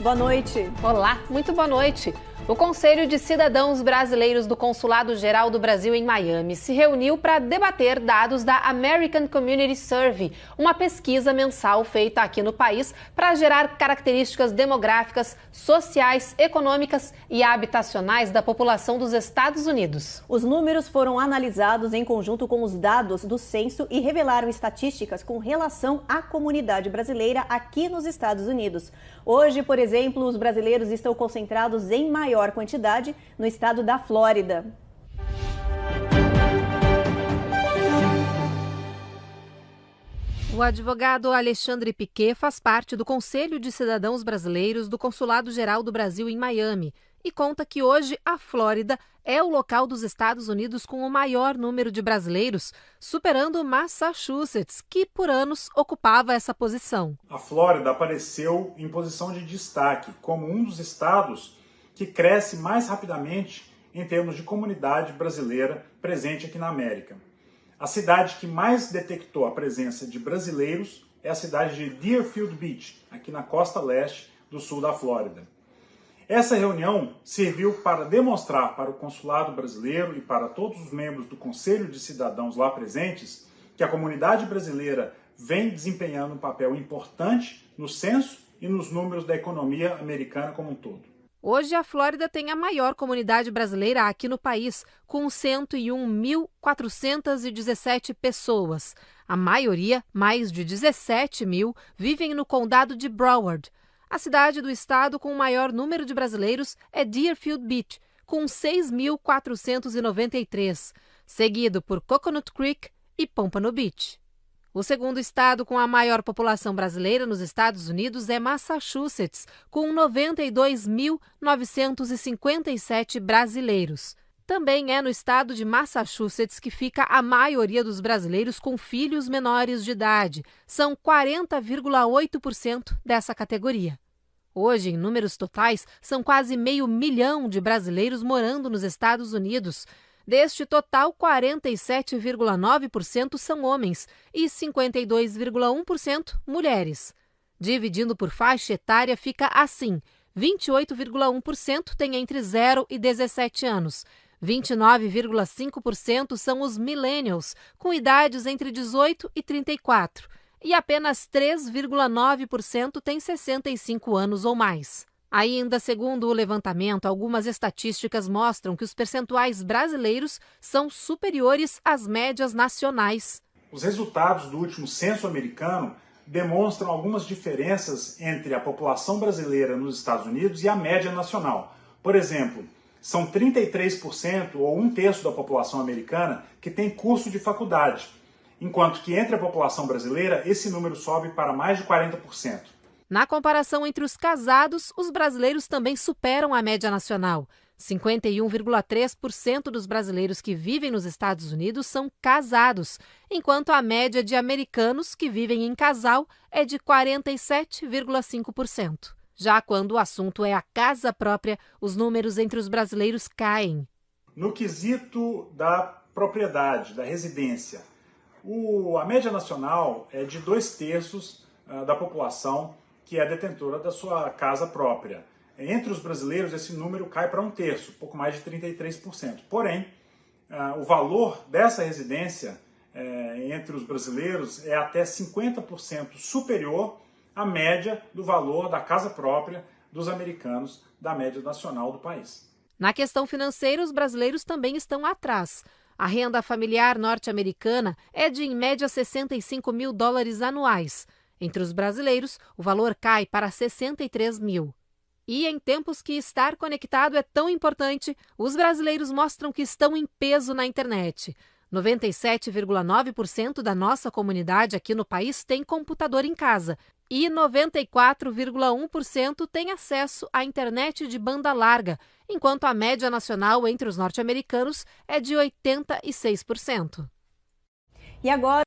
Boa noite. Olá, muito boa noite. O Conselho de Cidadãos Brasileiros do Consulado-Geral do Brasil em Miami se reuniu para debater dados da American Community Survey, uma pesquisa mensal feita aqui no país para gerar características demográficas, sociais, econômicas e habitacionais da população dos Estados Unidos. Os números foram analisados em conjunto com os dados do censo e revelaram estatísticas com relação à comunidade brasileira aqui nos Estados Unidos. Hoje, por exemplo, os brasileiros estão concentrados em maior quantidade no estado da Flórida. O advogado Alexandre Piquet faz parte do Conselho de Cidadãos Brasileiros do Consulado-Geral do Brasil em Miami e conta que hoje a Flórida é o local dos Estados Unidos com o maior número de brasileiros, superando Massachusetts, que por anos ocupava essa posição. A Flórida apareceu em posição de destaque como um dos estados que cresce mais rapidamente em termos de comunidade brasileira presente aqui na América. A cidade que mais detectou a presença de brasileiros é a cidade de Deerfield Beach, aqui na costa leste do sul da Flórida. Essa reunião serviu para demonstrar para o consulado brasileiro e para todos os membros do Conselho de Cidadãos lá presentes que a comunidade brasileira vem desempenhando um papel importante no censo e nos números da economia americana como um todo. Hoje, a Flórida tem a maior comunidade brasileira aqui no país, com 101.417 pessoas. A maioria, mais de 17 mil, vivem no condado de Broward. A cidade do estado com o maior número de brasileiros é Deerfield Beach, com 6.493, seguido por Coconut Creek e Pompano Beach. O segundo estado com a maior população brasileira nos Estados Unidos é Massachusetts, com 92.957 brasileiros. Também é no estado de Massachusetts que fica a maioria dos brasileiros com filhos menores de idade. São 40,8% dessa categoria. Hoje, em números totais, são quase 500 mil de brasileiros morando nos Estados Unidos. Deste total, 47,9% são homens e 52,1% mulheres. Dividindo por faixa etária, fica assim: 28,1% tem entre 0 e 17 anos, 29,5% são os millennials, com idades entre 18 e 34, e apenas 3,9% tem 65 anos ou mais. Ainda segundo o levantamento, algumas estatísticas mostram que os percentuais brasileiros são superiores às médias nacionais. Os resultados do último censo americano demonstram algumas diferenças entre a população brasileira nos Estados Unidos e a média nacional. Por exemplo, são 33% ou 1/3 da população americana que tem curso de faculdade, enquanto que entre a população brasileira esse número sobe para mais de 40%. Na comparação entre os casados, os brasileiros também superam a média nacional. 51,3% dos brasileiros que vivem nos Estados Unidos são casados, enquanto a média de americanos que vivem em casal é de 47,5%. Já quando o assunto é a casa própria, os números entre os brasileiros caem. No quesito da propriedade, da residência, a média nacional é de 2/3 da população que é detentora da sua casa própria. Entre os brasileiros, esse número cai para 1/3, pouco mais de 33%. Porém, o valor dessa residência entre os brasileiros é até 50% superior à média do valor da casa própria dos americanos, da média nacional do país. Na questão financeira, os brasileiros também estão atrás. A renda familiar norte-americana é de, em média, $65 mil anuais. Entre os brasileiros, o valor cai para 63 mil. E em tempos que estar conectado é tão importante, os brasileiros mostram que estão em peso na internet. 97,9% da nossa comunidade aqui no país tem computador em casa e 94,1% tem acesso à internet de banda larga, enquanto a média nacional entre os norte-americanos é de 86%. E agora